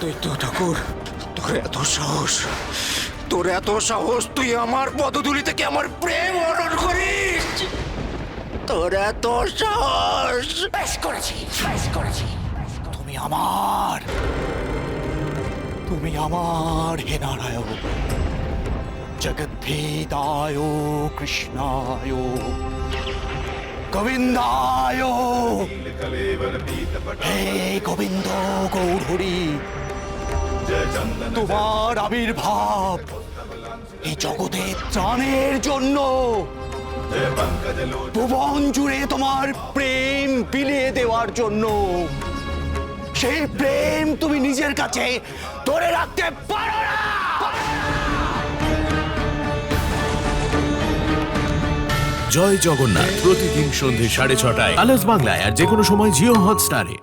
তুই তো ঠাকুর, তোর এত সাহস, তোর এত সাহস, তুই আমার পদধূলি থেকে আমার প্রেম হরণ করিস। তোর এত সাহস। বেশ করেছি, বেশ করেছি। তুমি আমার, তুমি আমার হে নারায়ণ। জগদ্ভেদায় কৃষ্ণায় গোবিন্দায়। হে গোবিন্দ গৌরহরি, তোমার আবির্ভাব এই জগতের ত্রাণের জন্য, ভুবন জুড়ে তোমার প্রেম বিলিয়ে দেওয়ার জন্য। সেই প্রেম তুমি নিজের কাছে ধরে রাখতে পারো না। জয় জগন্নাথ প্রতিদিন সন্ধ্যে 6:30 আলোচ বাংলায় আর যে কোনো সময় জিও হটস্টারে।